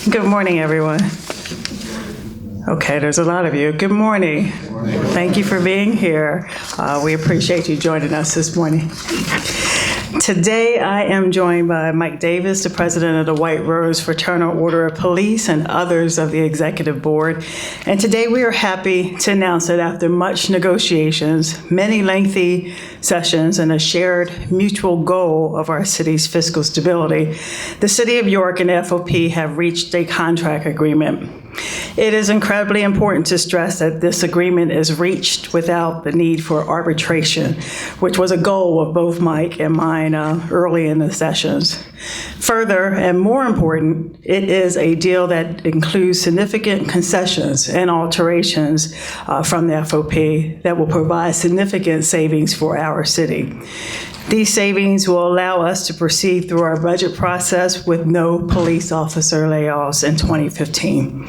Good morning, everyone. Okay, there's a lot of you. Good morning. Good morning. Thank you for being here. We appreciate you joining us this morning. Today, I am joined by Mike Davis, the president of the White Rose Fraternal Order of Police, and others of the executive board. And today, we are happy to announce that after much negotiations, many lengthy sessions, and a shared mutual goal of our city's fiscal stability, the City of York and FOP have reached a contract agreement. It is incredibly important to stress that this agreement is reached without the need for arbitration, which was a goal of both Mike and mine early in the sessions. Further, and more important, it is a deal that includes significant concessions and alterations from the FOP that will provide significant savings for our city. These savings will allow us to proceed through our budget process with no police officer layoffs in 2015.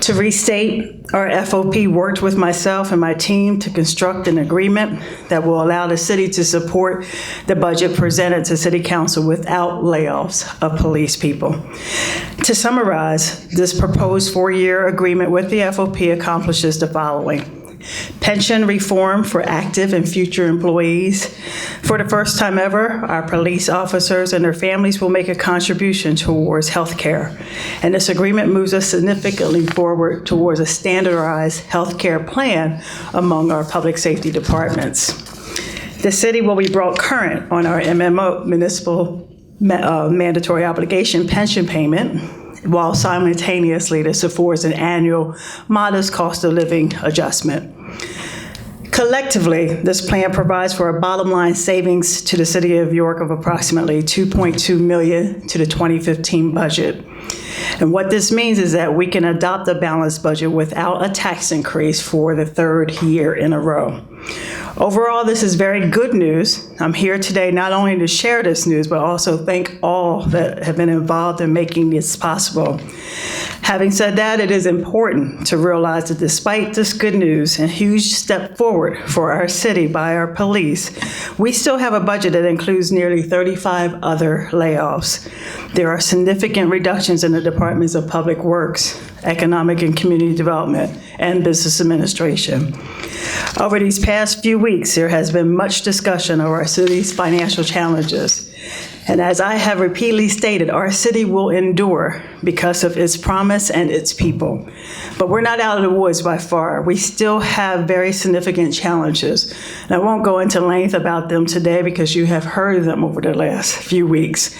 To restate, our FOP worked with myself and my team to construct an agreement that will allow the city to support the budget presented to City Council without layoffs of police people. To summarize, this proposed 4-year agreement with the FOP accomplishes the following. Pension reform for active and future employees. For the first time ever, our police officers and their families will make a contribution towards health care. And this agreement moves us significantly forward towards a standardized health care plan among our public safety departments. The city will be brought current on our MMO, municipal mandatory obligation pension payment, while simultaneously this affords an annual modest cost of living adjustment. Collectively, this plan provides for a bottom line savings to the City of York of approximately $2.2 million to the 2015 budget. And what this means is that we can adopt a balanced budget without a tax increase for the 3rd year in a row. Overall, this is very good news. I'm here today not only to share this news, but also thank all that have been involved in making this possible. Having said that, it is important to realize that despite this good news and huge step forward for our city by our police, we still have a budget that includes nearly 35 other layoffs. There are significant reductions in the departments of Public Works, Economic and Community Development, and Business Administration. Over these past few weeks, there has been much discussion of our city's financial challenges. And as I have repeatedly stated, our city will endure because of its promise and its people. But we're not out of the woods by far. We still have very significant challenges. And I won't go into length about them today because you have heard them over the last few weeks.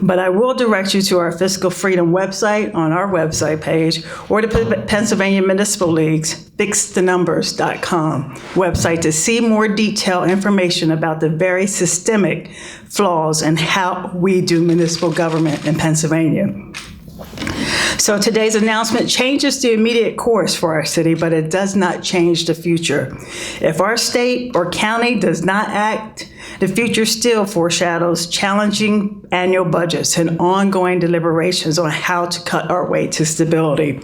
But I will direct you to our Fiscal Freedom website on our website page, or the Pennsylvania Municipal League's fixthenumbers.com website to see more detailed information about the very systemic flaws in how we do municipal government in Pennsylvania. So today's announcement changes the immediate course for our city, but it does not change the future. If our state or county does not act, the future still foreshadows challenging annual budgets and ongoing deliberations on how to cut our way to stability.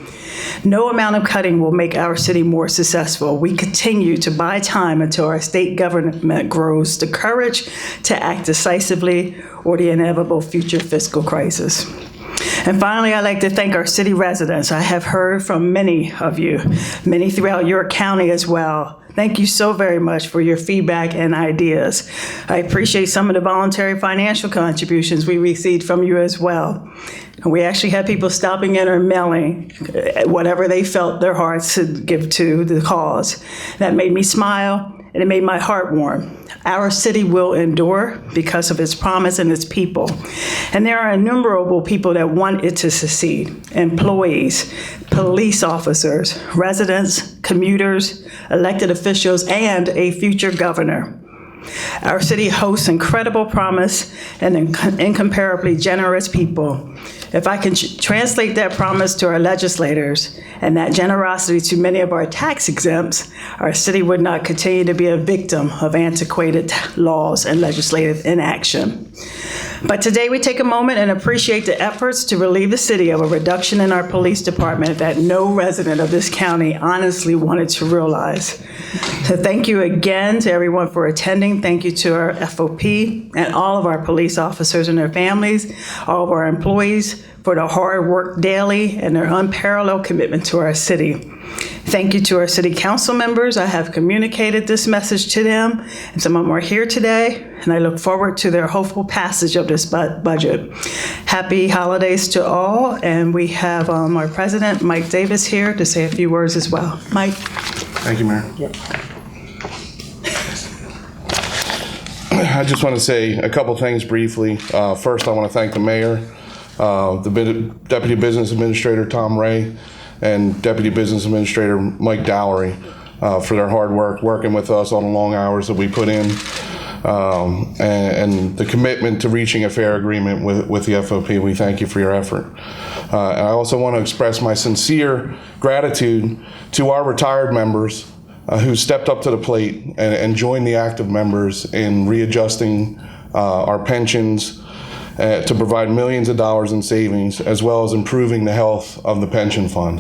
No amount of cutting will make our city more successful. We continue to buy time until our state government grows the courage to act decisively or the inevitable future fiscal crisis. And finally, I'd like to thank our city residents. I have heard from many of you, many throughout York County as well. Thank you so very much for your feedback and ideas. I appreciate some of the voluntary financial contributions we received from you as well. And we actually had people stopping in or mailing whatever they felt their hearts to give to the cause. That made me smile, and it made my heart warm. Our city will endure because of its promise and its people. And there are innumerable people that want it to succeed. Employees, police officers, residents, commuters, elected officials, and a future governor. Our city hosts incredible promise and incomparably generous people. If I can translate that promise to our legislators and that generosity to many of our tax exempts, our city would not continue to be a victim of antiquated laws and legislative inaction. But today we take a moment and appreciate the efforts to relieve the city of a reduction in our police department that no resident of this county honestly wanted to realize. So thank you again to everyone for attending. Thank you to our FOP and all of our police officers and their families, all of our employees for their hard work daily and their unparalleled commitment to our city. Thank you to our city council members. I have communicated this message to them, and some of them are here today, and I look forward to their hopeful passage of this budget. Happy holidays to all, and we have our president, Mike Davis, here to say a few words as well. Mike. Thank you, Mayor. Yep. I just want to say a couple things briefly. First, I want to thank the mayor, the Deputy Business Administrator, Tom Ray, and Deputy Business Administrator Mike Dowry for their hard work working with us on the long hours that we put in, and the commitment to reaching a fair agreement with the FOP. We thank you for your effort. And I also want to express my sincere gratitude to our retired members who stepped up to the plate and joined the active members in readjusting our pensions to provide millions of dollars in savings, as well as improving the health of the pension fund.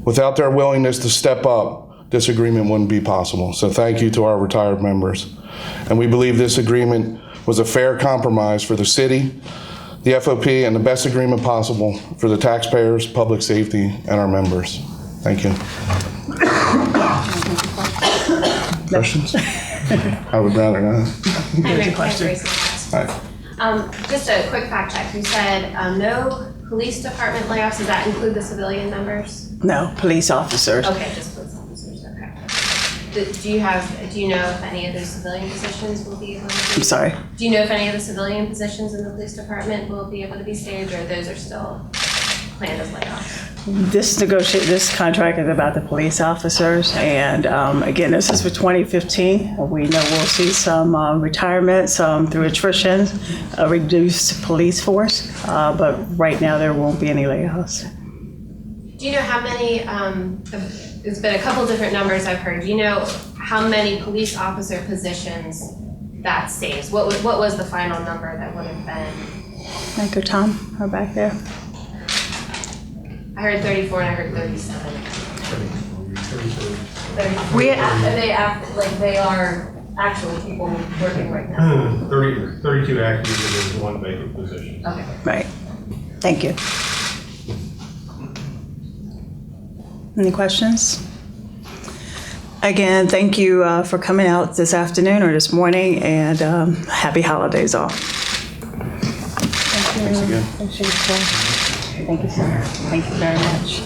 Without their willingness to step up, this agreement wouldn't be possible. So thank you to our retired members. And we believe this agreement was a fair compromise for the city, the FOP, and the best agreement possible for the taxpayers, public safety, and our members. Thank you. Questions? I would rather not. Any questions? All right. Just a quick fact check. You said no police department layoffs. Does that include the civilian members? No, police officers. Okay, just police officers. Okay. Do you know if any of those civilian positions will be able to be? I'm sorry. Do you know if any of the civilian positions in the police department will be able to be saved, or those are still planned as layoffs? This contract is about the police officers, and again, this is for 2015. We know we'll see some retirements through attrition, a reduced police force, but right now there won't be any layoffs. Do you know how many, there's been a couple different numbers I've heard. Do you know how many police officer positions that saves? What was the final number that would have been? Thank you, Tom. We're back there. I heard 34 and I heard 37. 30. They are actual people working right now. 32 active and there's one vacant position. Okay. Right. Thank you. Any questions? Again, thank you for coming out this afternoon or this morning, and happy holidays all. Thank you. Thanks again. Thank you, sir. Thank you very much.